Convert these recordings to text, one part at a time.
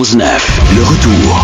91.9. Le retour.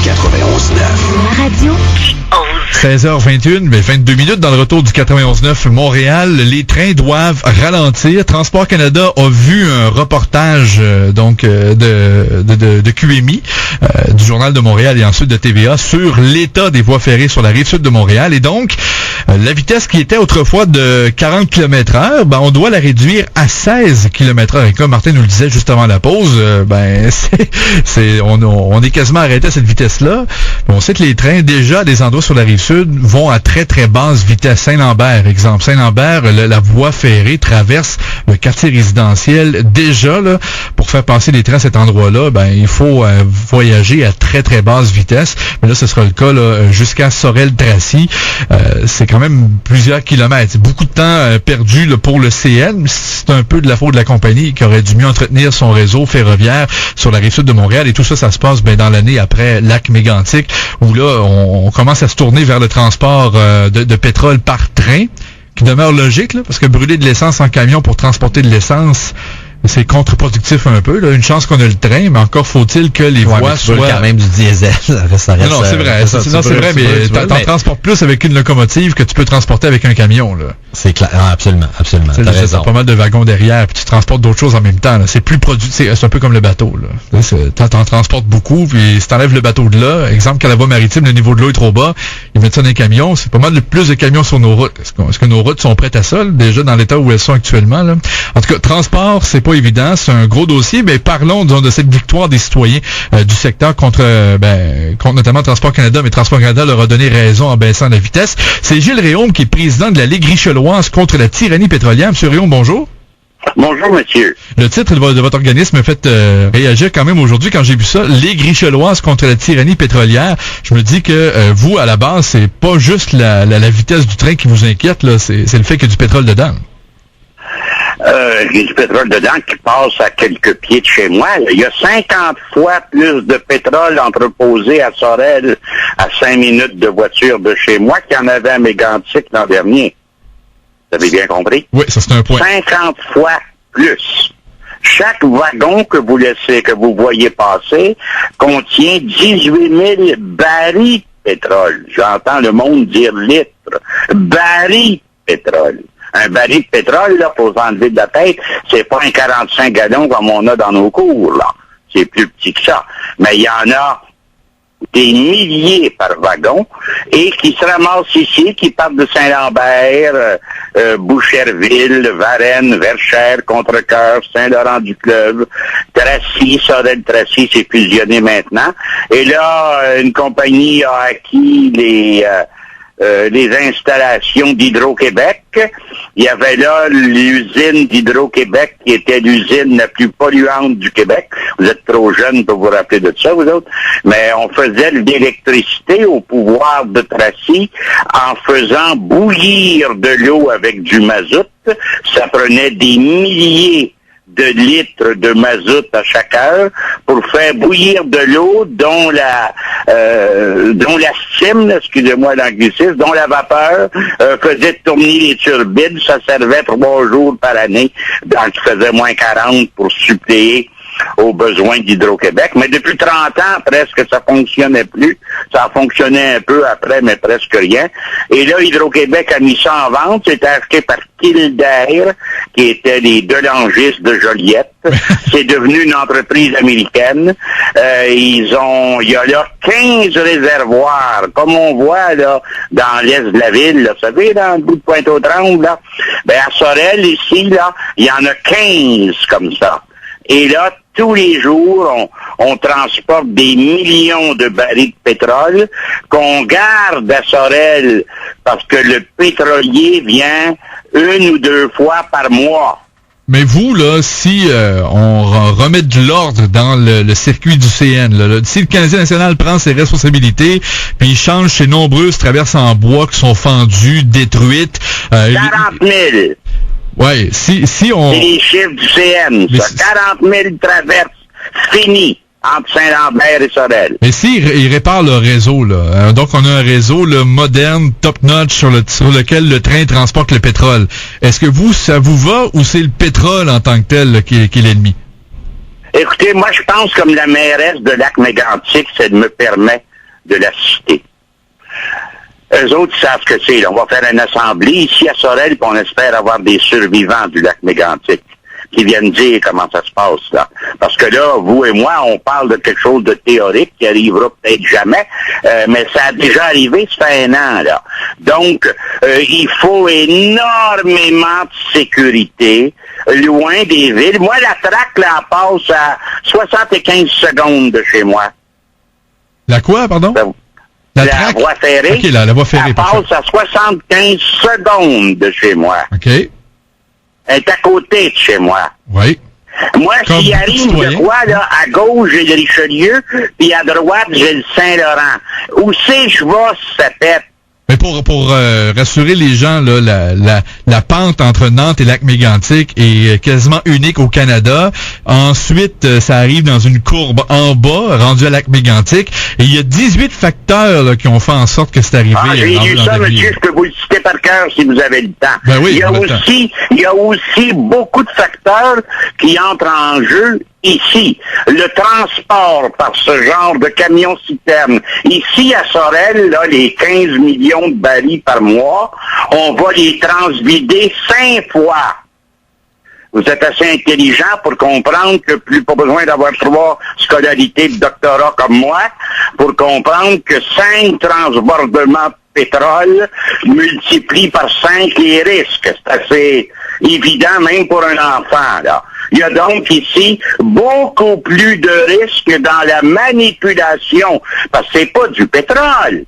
91.9. La radio qui ose. 16h21, mais 22 minutes dans le retour du 91.9 Montréal. Les trains doivent ralentir. Transport Canada a vu un reportage de QMI, du Journal de Montréal et ensuite de TVA sur l'état des voies ferrées sur la rive sud de Montréal. Et donc, la vitesse qui était autrefois de 40 km/h, on doit la réduire à 16 km/h. Et comme Martin nous le disait juste avant la pause, on est quasiment arrêté à cette vitesse-là. On sait que les trains, déjà, à des endroits sur la rive sud, vont à très, très basse vitesse. Saint-Lambert, exemple. Saint-Lambert, la voie ferrée traverse le quartier résidentiel. Déjà, là, pour faire passer les trains à cet endroit-là, il faut voyager à très, très basse vitesse. Mais là, ce sera le cas là, jusqu'à Sorel-Tracy. C'est quand même plusieurs kilomètres. C'est beaucoup de temps perdu là, pour le CN. C'est un peu de la faute de la compagnie qui aurait dû mieux entretenir son réseau ferroviaire sur la rive sud de Montréal. Et tout ça, ça se passe dans l'année après Lac-Mégantic, où là, on commence à se tourner vers le transport de pétrole par train, qui demeure logique, là, parce que brûler de l'essence en camion pour transporter de l'essence, c'est contre-productif un peu. Là. Une chance qu'on a le train, mais encore faut-il que les voies soient... quand même du diesel. Ça reste, non, c'est vrai. C'est vrai, mais t'en transportes plus avec une locomotive que tu peux transporter avec un camion. Là. C'est clair. Ah, absolument. T'as raison. T'as pas mal de wagons derrière, puis tu transportes d'autres choses en même temps. Là. C'est plus c'est un peu comme le bateau. Là. T'en transportes beaucoup, puis si t'enlèves le bateau de là, exemple, quand la voie maritime, le niveau de l'eau est trop bas, ils mettent ça dans les camions. C'est pas mal plus de camions sur nos routes. Est-ce que nos routes sont prêtes à ça, là, déjà dans l'état où elles sont actuellement? Là? En tout cas, transport, c'est pas évident, c'est un gros dossier, mais parlons de cette victoire des citoyens du secteur contre notamment Transport Canada, mais Transport Canada leur a donné raison en baissant la vitesse. C'est Gilles Réaume qui est président de la Ligue richelloise contre la tyrannie pétrolière. Monsieur Réaume, bonjour. Bonjour, monsieur. Le titre de votre organisme me fait réagir quand même aujourd'hui quand j'ai vu ça. Ligue richelloise contre la tyrannie pétrolière. Je me dis que vous, à la base, c'est pas juste la vitesse du train qui vous inquiète, là, c'est le fait qu'il y a du pétrole dedans. Il y a du pétrole dedans qui passe à quelques pieds de chez moi. Il y a 50 fois plus de pétrole entreposé à Sorel à 5 minutes de voiture de chez moi qu'il y en avait à Mégantic l'an dernier. Vous avez bien compris? Oui, ça c'est un point. 50 fois plus. Chaque wagon que vous voyez passer contient 18 000 barils de pétrole. J'entends le monde dire litres. Barils de pétrole. Un baril de pétrole, là, pour s'enlever de la tête, c'est pas un 45 gallons comme on a dans nos cours, là. C'est plus petit que ça. Mais il y en a des milliers par wagon et qui se ramassent ici, qui partent de Saint-Lambert, Boucherville, Varennes, Verchères, Contrecoeur, Saint-Laurent-du-Fleuve, Tracy, Sorel-Tracy s'est fusionné maintenant. Et là, une compagnie a acquis les installations d'Hydro-Québec. Il y avait là l'usine d'Hydro-Québec qui était l'usine la plus polluante du Québec. Vous êtes trop jeune pour vous rappeler de ça, vous autres. Mais on faisait de l'électricité au pouvoir de Tracy en faisant bouillir de l'eau avec du mazout. Ça prenait des milliers de litres de mazout à chaque heure pour faire bouillir de l'eau dont la steam, excusez-moi l'anglicisme, dont la vapeur faisait tourner les turbines. Ça servait 3 jours par année, donc il faisait moins 40 pour suppléer aux besoins d'Hydro-Québec. Mais depuis 30 ans, presque, ça fonctionnait plus. Ça a fonctionné un peu après, mais presque rien. Et là, Hydro-Québec a mis ça en vente. C'était acheté par Kildare, qui était les Delangistes de Joliette. C'est devenu une entreprise américaine. Il y a là 15 réservoirs, comme on voit là dans l'est de la ville, là, vous savez, dans le bout de Pointe-aux-Trembles, là. À Sorel, ici, là, il y en a 15 comme ça. Et là, tous les jours, on transporte des millions de barils de pétrole qu'on garde à Sorel parce que le pétrolier vient 1 ou 2 fois par mois. Mais vous, là, si on remet de l'ordre dans le circuit du CN, là, si le Canadien national prend ses responsabilités, puis il change ses nombreuses traverses en bois qui sont fendues, détruites... 40 000! Oui, si on... C'est les chiffres du CN, ça. 40 000 traverses finies entre Saint-Lambert et Sorel. Mais il répare le réseau, là. Donc, on a un réseau là, moderne, top-notch, sur lequel le train transporte le pétrole. Est-ce que ça vous va ou c'est le pétrole en tant que tel là, qui est l'ennemi? Écoutez, moi, je pense comme la mairesse de Lac-Mégantic, ça me permet de la citer. Eux autres savent ce que c'est. Là. On va faire une assemblée ici à Sorel, puis on espère avoir des survivants du Lac-Mégantic qui viennent dire comment ça se passe, là. Parce que là, vous et moi, on parle de quelque chose de théorique qui arrivera peut-être jamais, mais ça a déjà arrivé, ça fait un an, là. Donc, il faut énormément de sécurité, loin des villes. Moi, la traque, là, elle passe à 75 secondes de chez moi. La quoi, pardon? La voie ferrée. OK, la voie ferrée. Elle passe à 75 secondes de chez moi. OK. Elle est à côté de chez moi. Oui. Moi, s'il arrive de quoi, là, à gauche, j'ai le Richelieu, puis à droite, j'ai le Saint-Laurent. Où c'est je vais, ça pète? Mais pour rassurer les gens, là, la pente entre Nantes et Lac-Mégantic est quasiment unique au Canada. Ensuite, ça arrive dans une courbe en bas, rendue à Lac-Mégantic. Et il y a 18 facteurs là, qui ont fait en sorte que c'est arrivé. Ah, j'ai lu ça, monsieur, je peux vous le citer par cœur si vous avez le temps. Ben oui, il y a aussi beaucoup de facteurs qui entrent en jeu ici. Le transport par ce genre de camion-citerne. Ici, à Sorel, là, les 15 millions de barils par mois, on va les transvider 5 fois. Vous êtes assez intelligent pour comprendre que plus pas besoin d'avoir 3 scolarités de doctorat comme moi pour comprendre que 5 transbordements de pétrole multiplient par 5 les risques. C'est assez évident même pour un enfant, là. Il y a donc ici beaucoup plus de risques dans la manipulation, parce que c'est pas du pétrole.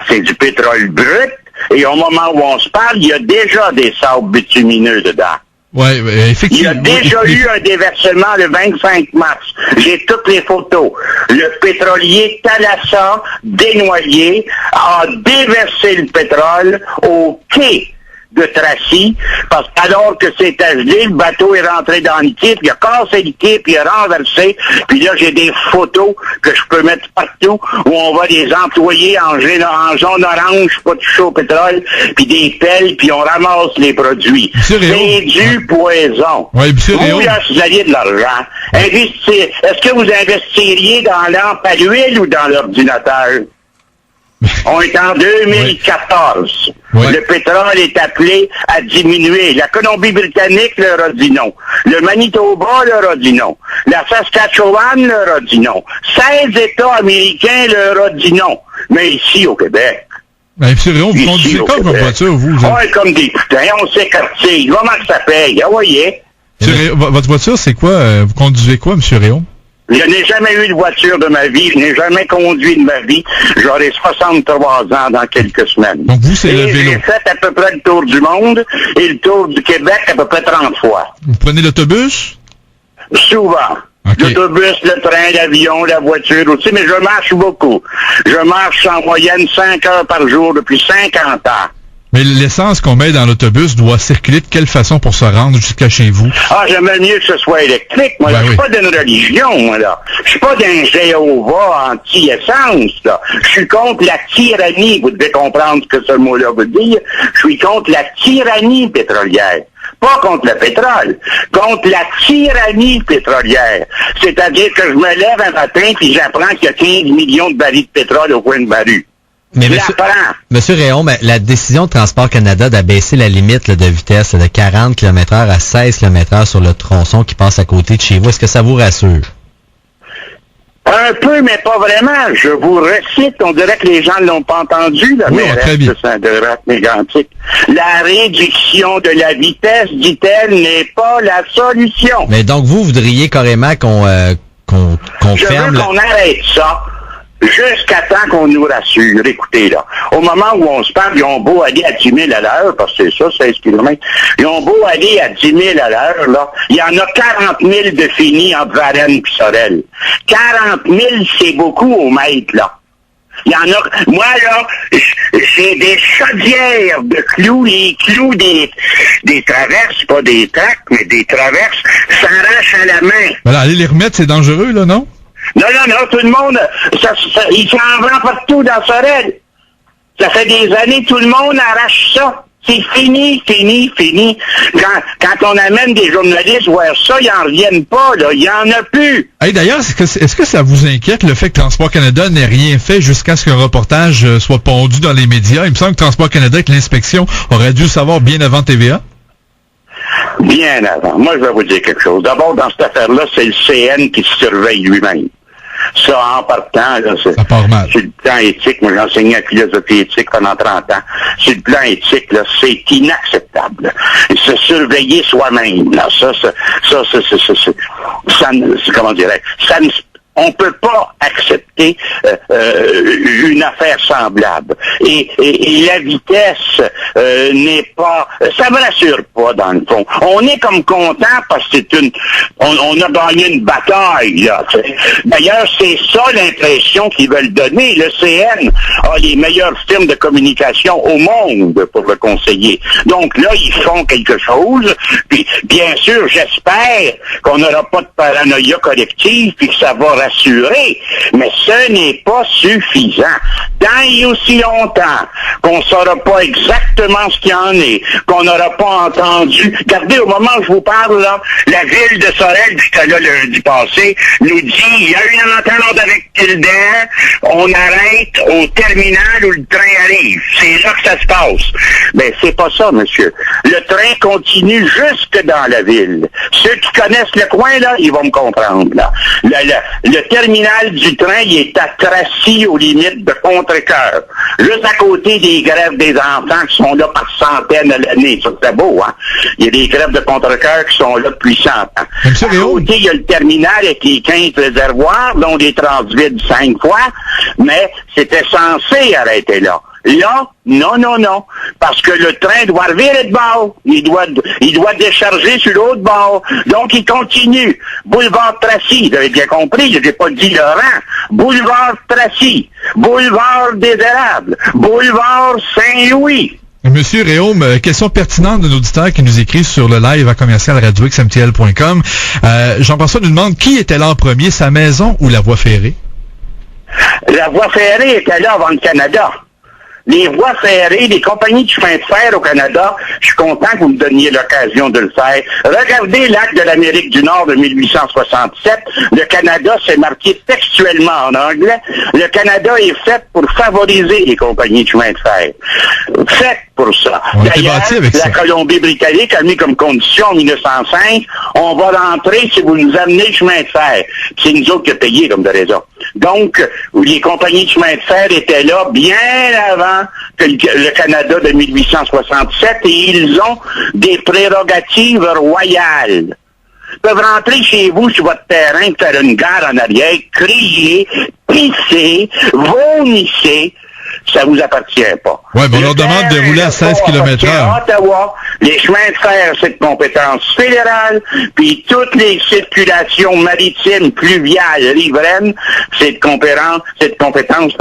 C'est du pétrole brut, et au moment où on se parle, il y a déjà des sables bitumineux dedans. Oui, effectivement. Il y a déjà eu un déversement le 25 mars. J'ai toutes les photos. Le pétrolier Thalassa, dénoyé, a déversé le pétrole au quai de Tracy, parce qu'alors que c'était gelé, le bateau est rentré dans le quai, puis il a cassé le quai, puis il a renversé, puis là, j'ai des photos que je peux mettre partout, où on voit des employés en jaune orange, pas de chaud au pétrole, puis des pelles, puis on ramasse les produits. C'est du poison. Oui, vous, là, si vous aviez de l'argent, est-ce que vous investiriez dans lampe à l'huile ou dans l'ordinateur? On est en 2014. Oui. Le pétrole est appelé à diminuer. La Colombie-Britannique leur a dit non. Le Manitoba leur a dit non. La Saskatchewan leur a dit non. 16 États américains leur a dit non. Mais ici, au Québec... Ben, M. Réon, vous conduisez quoi comme voiture, vous? On est comme des putains, on s'écartille. Comment que ça paye? Ah, voyez. Votre voiture, c'est quoi? Vous conduisez quoi, M. Réon? Je n'ai jamais eu de voiture de ma vie, je n'ai jamais conduit de ma vie. J'aurai 63 ans dans quelques semaines. Donc vous, c'est le vélo. J'ai fait à peu près le tour du monde et le tour du Québec à peu près 30 fois. Vous prenez l'autobus? Souvent. Okay. L'autobus, le train, l'avion, la voiture aussi, mais je marche beaucoup. Je marche en moyenne 5 heures par jour depuis 50 ans. Mais l'essence qu'on met dans l'autobus doit circuler de quelle façon pour se rendre jusqu'à chez vous? Ah, j'aimerais mieux que ce soit électrique. Moi, je suis pas d'une religion, moi, là. Je suis pas d'un Jéhovah anti-essence, là. Je suis contre la tyrannie. Vous devez comprendre ce que ce mot-là veut dire. Je suis contre la tyrannie pétrolière. Pas contre le pétrole, contre la tyrannie pétrolière. C'est-à-dire que je me lève un matin puis j'apprends qu'il y a 15 millions de barils de pétrole au coin de ma rue. Mais Monsieur Réon, la décision de Transport Canada d'abaisser la limite là, de vitesse de 40 km/h à 16 km/h sur le tronçon qui passe à côté de chez vous, est-ce que ça vous rassure? Un peu, mais pas vraiment. Je vous récite, on dirait que les gens ne l'ont pas entendu, la mairesse de Saint-Laurent-Mégantic. La réduction de la vitesse, dit-elle, n'est pas la solution. Mais donc, vous voudriez carrément qu'on ferme... Je veux qu'on arrête ça. Jusqu'à temps qu'on nous rassure. Écoutez, là, au moment où on se parle, ils ont beau aller à 10 000 à l'heure, parce que c'est ça, 16 km, ils ont beau aller à 10 000 à l'heure, là, il y en a 40 000 de finis entre Varennes et Sorel. 40 000, c'est beaucoup au mètre, là. Il y en a... Moi, là, j'ai des chaudières de clous. Les clous des traverses, pas des tracts, mais des traverses, s'arrachent à la main. Voilà, aller les remettre, c'est dangereux, là, non? Non, tout le monde, il s'en vend partout dans Sorel. Ça fait des années, tout le monde arrache ça. C'est fini. Quand on amène des journalistes voir ça, ils n'en reviennent pas, là. Il n'y en a plus. Hey, d'ailleurs, est-ce que ça vous inquiète le fait que Transport Canada n'ait rien fait jusqu'à ce qu'un reportage soit pondu dans les médias? Il me semble que Transport Canada, avec l'inspection, aurait dû le savoir bien avant TVA. Bien avant. Moi, je vais vous dire quelque chose. D'abord, dans cette affaire-là, c'est le CN qui se surveille lui-même. Ça, en partant, là, c'est sur le plan éthique. Moi, j'ai enseigné la philosophie éthique pendant 30 ans. Sur le plan éthique, là, c'est inacceptable. Et se surveiller soi-même, là, comment dirais-je, on peut pas accepter une affaire semblable. Et la vitesse n'est pas... Ça me rassure pas, dans le fond. On est comme content parce que on a gagné une bataille, là. D'ailleurs, c'est ça l'impression qu'ils veulent donner. Le CN a les meilleures firmes de communication au monde pour le conseiller. Donc là, ils font quelque chose. Puis, bien sûr, j'espère qu'on n'aura pas de paranoïa collective puis que ça va rassurer, mais ce n'est pas suffisant. Tant et aussi longtemps qu'on ne saura pas exactement ce qu'il y en est, qu'on n'aura pas entendu. Regardez, au moment où je vous parle, là, la ville de Sorel, qui était là lundi passé, nous dit, il y a une entente avec Kildare, on arrête au terminal où le train arrive. C'est là que ça se passe. Mais c'est pas ça, monsieur. Le train continue jusque dans la ville. Ceux qui connaissent le coin, là, ils vont me comprendre, là. Le terminal du train, il est à Tracy, aux limites de Contrecœur. Juste à côté des grèves des enfants qui sont là par centaines à l'année. Ça, c'est beau, hein? Il y a des grèves de Contrecœur qui sont là depuis 100 ans. À côté, il y a le terminal avec les 15 réservoirs, dont des transvides 5 fois, mais c'était censé arrêter là. Là, non. Parce que le train doit revirer de bord. Il doit décharger sur l'autre bord. Donc, il continue. Boulevard Tracy, vous avez bien compris, je n'ai pas dit Laurent. Boulevard Tracy. Boulevard des Érables. Boulevard Saint-Louis. Monsieur Réaume, question pertinente d'un auditeur qui nous écrit sur le live à commercial-radio-xmtl.com. Jean-François nous demande qui était là en premier, sa maison ou la voie ferrée? La voie ferrée était là avant le Canada. Les voies ferrées, les compagnies de chemin de fer au Canada, je suis content que vous me donniez l'occasion de le faire. Regardez l'acte de l'Amérique du Nord de 1867. Le Canada, c'est marqué textuellement en anglais. Le Canada est fait pour favoriser les compagnies de chemin de fer. Fait pour ça. D'ailleurs, la Colombie-Britannique a mis comme condition en 1905, on va rentrer si vous nous amenez le chemin de fer. C'est nous autres qui avons payé comme de raison. Donc, les compagnies de chemin de fer étaient là bien avant que le Canada de 1867 et ils ont des prérogatives royales. Ils peuvent rentrer chez vous sur votre terrain, faire une gare en arrière, crier, pisser, vomissez. Ça vous appartient pas. Oui, mais on leur demande de rouler à 16 km/h. Ottawa, les chemins de fer, c'est de compétence fédérale, puis toutes les circulations maritimes, fluviales, riveraines, c'est de compétence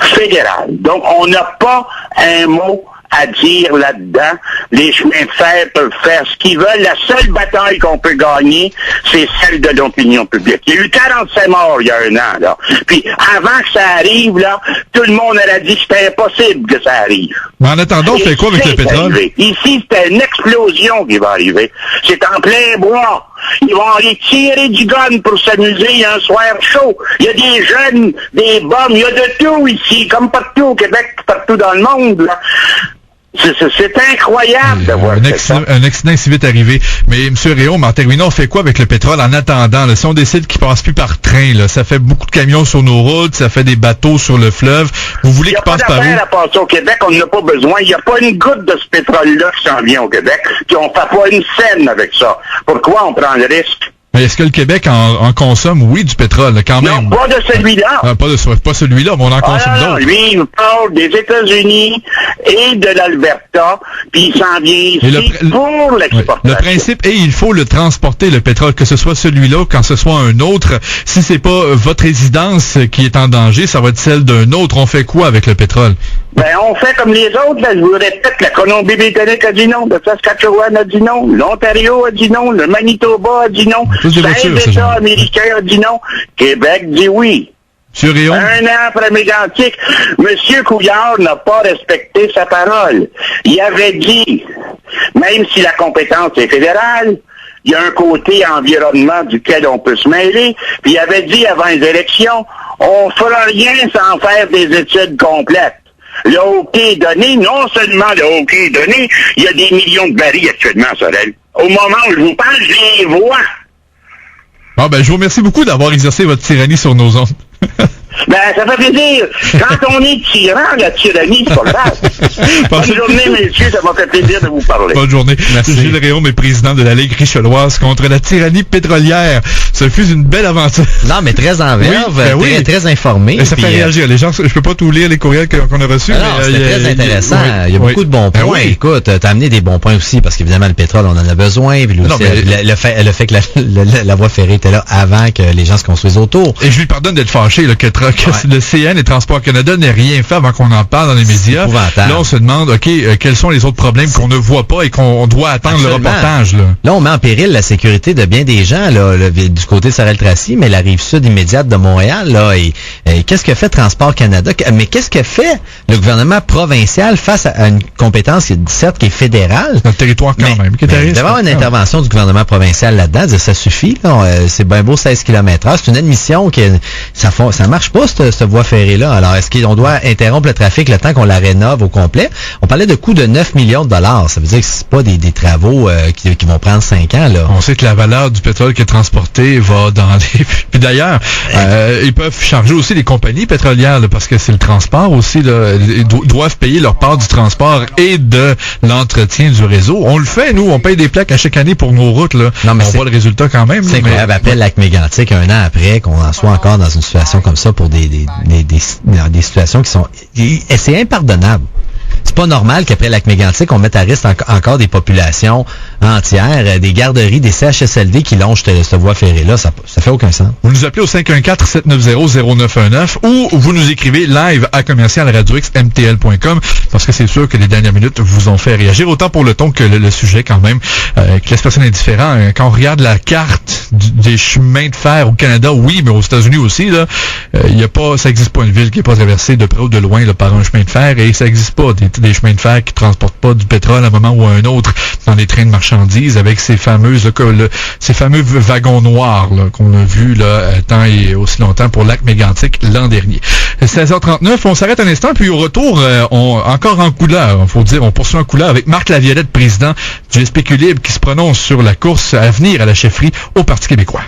fédérale. Donc, on n'a pas un mot à dire là-dedans. Les chemins de fer peuvent faire ce qu'ils veulent. La seule bataille qu'on peut gagner, c'est celle de l'opinion publique. Il y a eu 47 morts il y a 1 an, là. Puis, avant que ça arrive, là, tout le monde a dit que c'était impossible que ça arrive. Mais en attendant, on fait quoi avec le pétrole? Ici, c'était une explosion qui va arriver. C'est en plein bois. Ils vont aller tirer du gun pour s'amuser un soir chaud. Il y a des jeunes, des bombes, il y a de tout ici, comme partout au Québec, partout dans le monde, là. C'est incroyable de voir ça. Un accident si vite arrivé. Mais M. Réaume, en terminant, on fait quoi avec le pétrole en attendant? Là, si on décide qu'il passe plus par train, là, ça fait beaucoup de camions sur nos routes, ça fait des bateaux sur le fleuve. Vous voulez qu'il passe par où? Il n'y a pas d'affaire à passer au Québec, on n'en a pas besoin. Il n'y a pas une goutte de ce pétrole-là qui s'en vient au Québec. Puis on ne fait pas une scène avec ça. Pourquoi on prend le risque? Mais est-ce que le Québec en consomme, oui, du pétrole, quand même? Non, pas de celui-là. Pas celui-là, mais on en consomme d'autres. Lui, il parle des États-Unis et de l'Alberta, puis il s'en vient ici pour l'exportation. Le principe est, il faut le transporter, le pétrole, que ce soit celui-là ou quand ce soit un autre. Si c'est pas votre résidence qui est en danger, ça va être celle d'un autre. On fait quoi avec le pétrole? Ben, on fait comme les autres, là, je vous répète, la Colombie-Britannique a dit non, le Saskatchewan a dit non, l'Ontario a dit non, le Manitoba a dit non, 16 États américains a dit non, Québec dit oui. Monsieur Réon. Un an après Mégantic, M. Couillard n'a pas respecté sa parole. Il avait dit, même si la compétence est fédérale, il y a un côté environnement duquel on peut se mêler, puis il avait dit avant les élections, on fera rien sans faire des études complètes. Le hockey est donné, non seulement le hockey est donné, il y a des millions de barils actuellement, Sorel. Au moment où je vous parle, je les vois. Ah ben, je vous remercie beaucoup d'avoir exercé votre tyrannie sur nos ondes. Ben, ça fait plaisir. Quand on est tyran, la tyrannie, c'est pas grave. Bonne journée, messieurs, ça m'a fait plaisir de vous parler. Bonne journée. Merci. Gilles Réaume est président de la Ligue richelloise contre la tyrannie pétrolière. Ce fut une belle aventure. Non, mais très en verve, très informé. Et ça fait puis, réagir. Les gens, je peux pas tout lire les courriels qu'on a reçus. C'était très intéressant. Il y a beaucoup de bons points. Oui. Écoute, t'as amené des bons points aussi, parce qu'évidemment, le pétrole, on en a besoin. Puis aussi, le fait que la voie ferrée était là avant que les gens se construisent autour. Et je lui pardonne d'être fâché, là, que le CN et Transport Canada n'aient rien fait avant qu'on en parle dans les médias. Épouvantable. Là, on se demande, OK, quels sont les autres problèmes qu'on ne voit pas et qu'on doit attendre Absolument. le reportage, là. Là, on met en péril la sécurité de bien des gens, là, du côté de Sorel-Tracy, mais la rive sud immédiate de Montréal, là, et qu'est-ce que fait Transport Canada? Mais qu'est-ce que fait le gouvernement provincial face à une compétence, certes, qui est fédérale? Notre territoire quand même. Il devait avoir une intervention du gouvernement provincial là-dedans, ça suffit, là, c'est bien beau 16 km/h, c'est une admission que ça marche pas, cette voie ferrée-là. Alors, est-ce qu'on doit interrompre le trafic le temps qu'on la rénove au complet? On parlait de coûts de 9 millions de dollars. Ça veut dire que c'est pas des travaux qui vont prendre 5 ans, là. On sait que la valeur du pétrole qui est transporté va dans les... Puis d'ailleurs, ils peuvent charger aussi les compagnies pétrolières, là, parce que c'est le transport aussi, là. Ils doivent payer leur part du transport et de l'entretien du réseau. On le fait, nous. On paye des plaques à chaque année pour nos routes, là. Non, mais on voit le résultat quand même. C'est incroyable. Après le lac Mégantic, un an après, qu'on en soit encore dans une situation comme ça pour des situations qui sont... C'est impardonnable. C'est pas normal qu'après le lac Mégantic, on mette à risque encore des populations entières, des garderies, des CHSLD qui longent cette voie ferrée-là. Ça fait aucun sens. Vous nous appelez au 514-790-0919 ou vous nous écrivez live à commercial-radioxmtl.com parce que c'est sûr que les dernières minutes vous ont fait réagir, autant pour le ton que le sujet quand même, qui laisse personne indifférent. Quand on regarde la carte des chemins de fer au Canada, oui, mais aux États-Unis aussi, là, ça existe pas une ville qui est pas traversée de près ou de loin là, par un chemin de fer, et ça existe pas des chemins de fer qui transportent pas du pétrole à un moment ou à un autre dans les trains de marchandises avec ces fameux wagons noirs là, qu'on a vus là, tant et aussi longtemps pour lac Mégantic l'an dernier. 16h39, on s'arrête un instant, puis au retour, encore en couleur, faut dire, on poursuit en couleur avec Marc Laviolette, président du SP Libre, qui se prononce sur la course à venir à la chefferie au Parti québécois.